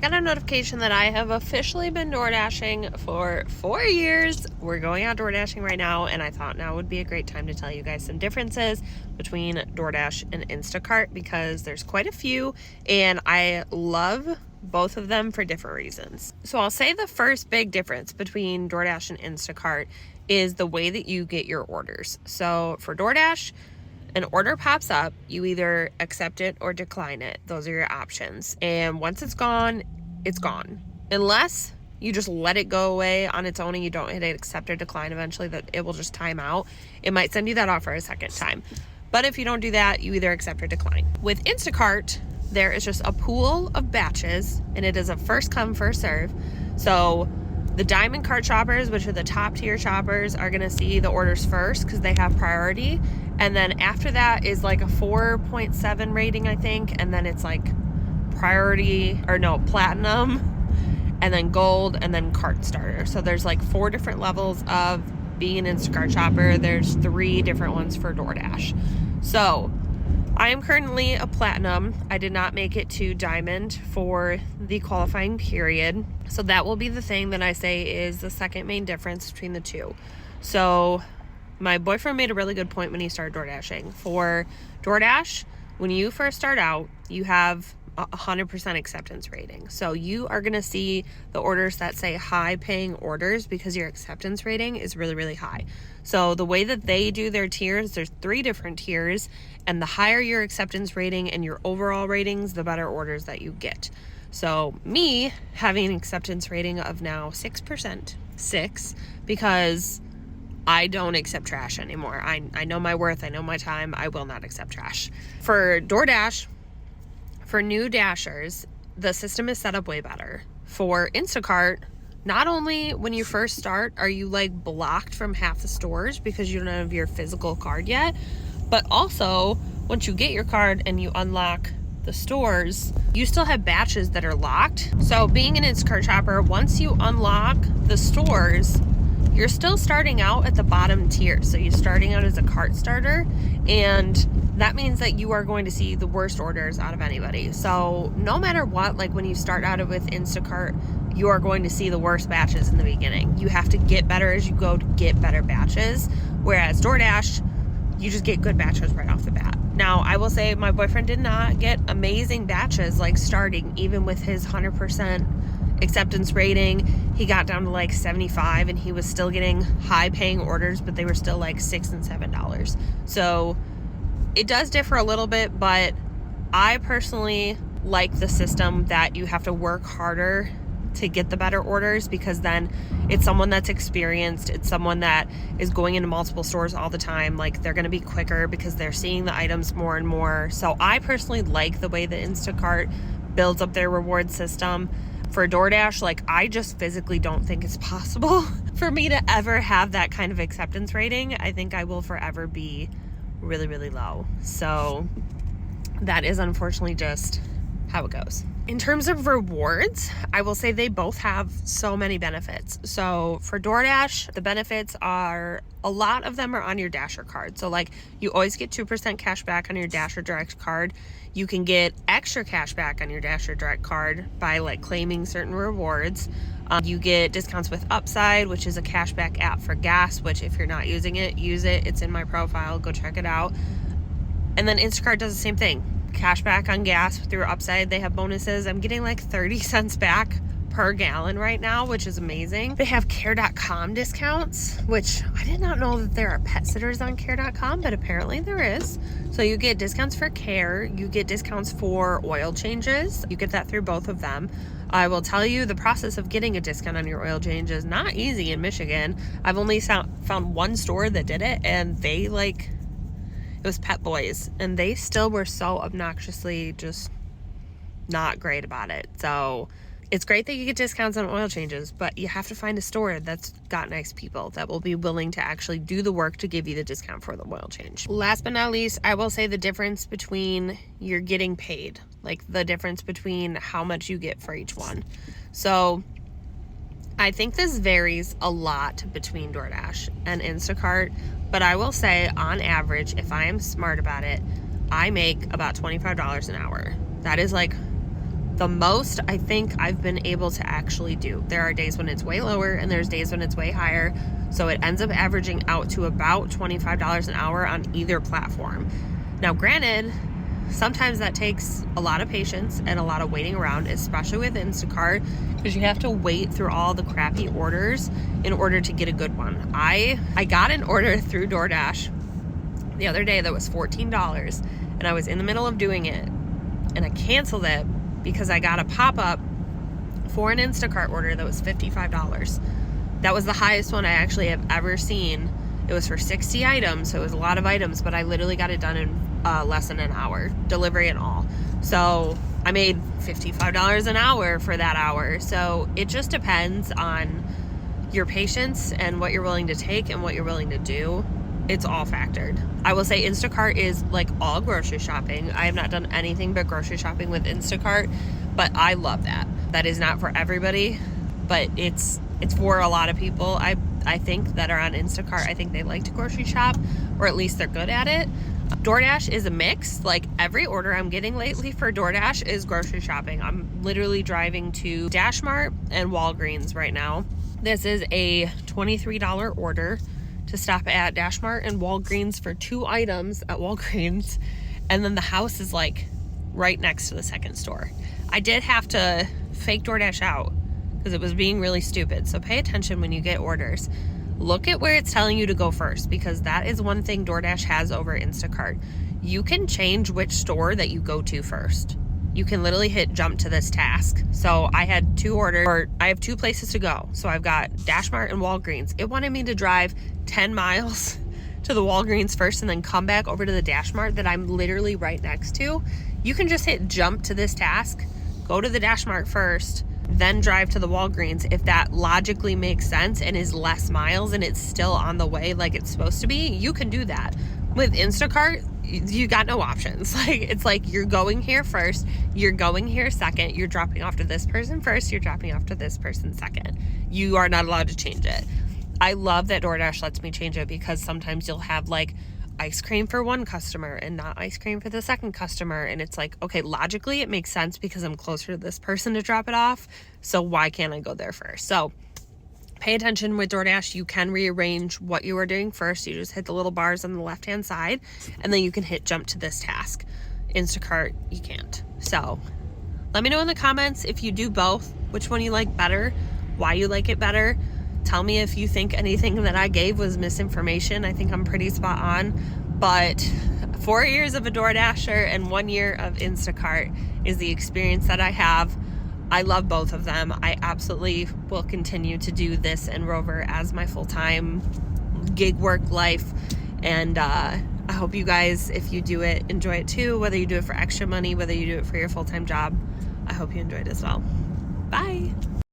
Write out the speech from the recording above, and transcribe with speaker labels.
Speaker 1: got a notification that I have officially been DoorDashing for 4 years. We're going out DoorDashing right now, and I thought now would be a great time to tell you guys some differences between DoorDash and Instacart because there's quite a few, and I love both of them for different reasons. So I'll say the first big difference between DoorDash and Instacart is the way that you get your orders. So for DoorDash, an order pops up, you either accept it or decline it. Those are your options. And once it's gone, it's gone. Unless you just let it go away on its own and you don't hit accept or decline eventually, that it will just time out. It might send you that offer a second time. But if you don't do that, you either accept or decline. With Instacart, there is just a pool of batches and it is a first come, first serve. So the diamond cart shoppers, which are the top tier shoppers, are gonna see the orders first because they have priority. And then after that is like a 4.7 rating, I think. And then it's like platinum, and then gold, and then cart starter. So there's like 4 different levels of being an Instacart shopper. There's 3 different ones for DoorDash. So I am currently a platinum. I did not make it to diamond for the qualifying period. So that will be the thing that I say is the second main difference between the two. So my boyfriend made a really good point when he started DoorDashing. For DoorDash, when you first start out, you have 100% acceptance rating. So you are going to see the orders that say high paying orders because your acceptance rating is really, really high. So the way that they do their tiers, there's 3 different tiers, and the higher your acceptance rating and your overall ratings, the better orders that you get. So me having an acceptance rating of now 6%, because I don't accept trash anymore. I know my worth. I know my time. I will not accept trash. For DoorDash, for new dashers, the system is set up way better. For Instacart, not only when you first start are you like blocked from half the stores because you don't have your physical card yet, but also once you get your card and you unlock the stores, you still have batches that are locked. So being an Instacart shopper, once you unlock the stores, you're still starting out at the bottom tier. So you're starting out as a cart starter, and that means that you are going to see the worst orders out of anybody. So no matter what, like when you start out with Instacart, you are going to see the worst batches in the beginning. You have to get better as you go to get better batches. Whereas DoorDash, you just get good batches right off the bat. Now, I will say my boyfriend did not get amazing batches like starting, even with his 100% acceptance rating. He got down to like 75 and he was still getting high paying orders, but they were still like $6 and $7. So it does differ a little bit, but I personally like the system that you have to work harder to get the better orders, because then it's someone that's experienced. It's someone that is going into multiple stores all the time. Like they're going to be quicker because they're seeing the items more and more. So I personally like the way that Instacart builds up their reward system. For DoorDash, like I just physically don't think it's possible for me to ever have that kind of acceptance rating. I think I will forever be really, really low. So that is unfortunately just how it goes. In terms of rewards, I will say they both have so many benefits. So for DoorDash, the benefits are, a lot of them are on your Dasher card. So like you always get 2% cash back on your Dasher Direct card. You can get extra cash back on your Dasher Direct card by like claiming certain rewards. You get discounts with Upside, which is a cashback app for gas, which if you're not using it, use it. It's in my profile. Go check it out. And then Instacart does the same thing. Cashback on gas through Upside. They have bonuses. I'm getting like 30 cents back per gallon right now, which is amazing. They have care.com discounts, which I did not know that there are pet sitters on care.com, but apparently there is. So you get discounts for care, you get discounts for oil changes. You get that through both of them. I will tell you, the process of getting a discount on your oil change is not easy in Michigan. I've only found one store that did it, and they it was Pet Boys, and they still were so obnoxiously just not great about it. So it's great that you get discounts on oil changes, but you have to find a store that's got nice people that will be willing to actually do the work to give you the discount for the oil change. Last but not least, I will say the difference between you're getting paid, like the difference between how much you get for each one. So I think this varies a lot between DoorDash and Instacart, but I will say on average, if I am smart about it, I make about $25 an hour. That is like the most I think I've been able to actually do. There are days when it's way lower and there's days when it's way higher. So it ends up averaging out to about $25 an hour on either platform. Now, granted, sometimes that takes a lot of patience and a lot of waiting around, especially with Instacart, because you have to wait through all the crappy orders in order to get a good one. I got an order through DoorDash the other day that was $14, and I was in the middle of doing it, and I canceled it because I got a pop-up for an Instacart order that was $55. That was the highest one I actually have ever seen. It was for 60 items, so it was a lot of items, but I literally got it done in less than an hour, delivery and all. So I made $55 an hour for that hour. So it just depends on your patience and what you're willing to take and what you're willing to do. It's all factored. I will say Instacart is like all grocery shopping. I have not done anything but grocery shopping with Instacart, but I love that. That is not for everybody, but it's for a lot of people. I think that are on Instacart. I think they like to grocery shop, or at least they're good at it. DoorDash is a mix. Like every order I'm getting lately for DoorDash is grocery shopping. I'm literally driving to Dash Mart and Walgreens right now. This is a $23 order to stop at Dash Mart and Walgreens for 2 items at Walgreens. And then the house is like right next to the second store. I did have to fake DoorDash out because it was being really stupid. So pay attention when you get orders. Look at where it's telling you to go first, because that is one thing DoorDash has over Instacart. You can change which store that you go to first. You can literally hit jump to this task. So I had 2 orders, or I have 2 places to go. So I've got Dash Mart and Walgreens. It wanted me to drive 10 miles to the Walgreens first and then come back over to the Dash Mart that I'm literally right next to. You can just hit jump to this task, go to the Dash Mart first, then drive to the Walgreens if that logically makes sense and is less miles and it's still on the way like it's supposed to be. You can do that. With Instacart, you got no options. Like it's like you're going here first, you're going here second, you're dropping off to this person first, you're dropping off to this person second. You are not allowed to change it. I love that DoorDash lets me change it, because sometimes you'll have like ice cream for one customer and not ice cream for the second customer. And it's like, okay, logically it makes sense because I'm closer to this person to drop it off. So why can't I go there first? So pay attention with DoorDash. You can rearrange what you are doing first. You just hit the little bars on the left-hand side and then you can hit jump to this task. Instacart, you can't. So let me know in the comments if you do both, which one you like better, why you like it better. Tell me if you think anything that I gave was misinformation. I think I'm pretty spot on. But 4 years of a DoorDasher and 1 year of Instacart is the experience that I have. I love both of them. I absolutely will continue to do this and Rover as my full-time gig work life. And I hope you guys, if you do it, enjoy it too. Whether you do it for extra money, whether you do it for your full-time job, I hope you enjoy it as well. Bye.